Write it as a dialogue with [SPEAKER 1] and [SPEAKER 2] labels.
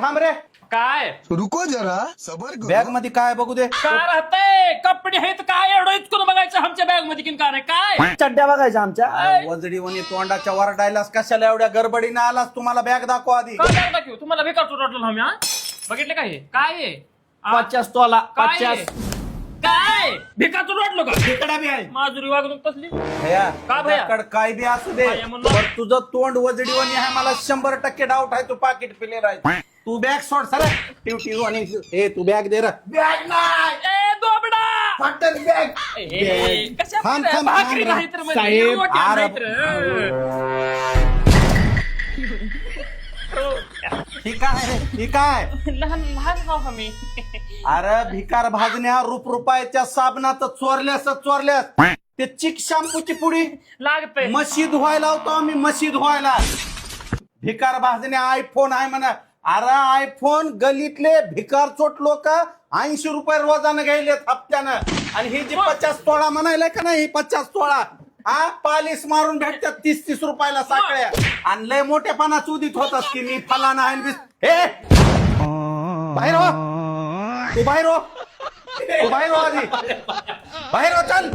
[SPEAKER 1] थांब रे.
[SPEAKER 2] काय
[SPEAKER 3] रुको जरा सबर करो.
[SPEAKER 1] बॅग मध्ये काय बघू दे.
[SPEAKER 2] काय राहतंय कपडे आहेत काय एवढं इतकून बघायचं आमच्या बॅग मध्ये किन काय काय
[SPEAKER 4] चड्ड्या बघायच्या आमच्या.
[SPEAKER 1] वजडीवणी तोंडाच्या वर डायलास कशाला एवढ्या गडबडीने आलास. तुम्हाला बॅग दाखव आधी.
[SPEAKER 2] काय बॅग दाखवू तुम्हाला भिकार वाटलं आम्ही हा बघितलं काय हे? काय आहे?
[SPEAKER 4] 50 तोला
[SPEAKER 2] काय आहे?
[SPEAKER 4] 50.
[SPEAKER 2] काय भिकार वाटलं का
[SPEAKER 1] तिकडा बी आहे.
[SPEAKER 2] माजुरी वागणूक तसली
[SPEAKER 1] भैया,
[SPEAKER 2] का भैया?
[SPEAKER 1] तुझ्याकडं काय बी असू दे
[SPEAKER 2] भैया म्हणलं.
[SPEAKER 1] पण तुझं तोंड वजडीवाणी आहे. मला 100% डाऊट आहे. तू पाकिट पिलेला आहे. तू बॅग सोड सर. टिव आणि हे तू बॅग दे रे. बॅग नाही.
[SPEAKER 2] ए दोबडा
[SPEAKER 1] फाटल बॅग.
[SPEAKER 2] ए, कशा
[SPEAKER 1] थांब,
[SPEAKER 2] फिराय?
[SPEAKER 1] थांब,
[SPEAKER 2] भाकरी
[SPEAKER 1] थांब,
[SPEAKER 2] नाही तर म्हणजे
[SPEAKER 1] साहेब,
[SPEAKER 2] मोठ्या
[SPEAKER 1] आर-
[SPEAKER 2] नाहीत रे.
[SPEAKER 1] ठीक आहे रे. ठीक आहे.
[SPEAKER 2] लहान लहान हाव आम्ही
[SPEAKER 1] अरे भिकार भाजण्या रुपयाच्या साबणात चोरल्यास ते चिक शॅम्पूची पुडी
[SPEAKER 2] लागतंय
[SPEAKER 1] म्हशी धुवायला लावतो आम्ही. म्हशी धुवायला भिकार भाजण्या आयफोन आहे म्हणा. अरे आयफोन गलीतले भिकार चोट लोक 80 रुपये रोजानं घ्यायलेत हप्त्यानं. आणि ही जी 50 तोळा म्हणायला का नाही, ही 50 तोळा हा पालिस मारून भेटतात 30-30 रुपयाला साखळ्या. आणि लय मोठेपणा चुदीत होतात की मी फलाना आहे बिस. हे बाहेर हो. तू बाहेर हो. तू बाहेर हो आधी. बाहेर हो चल.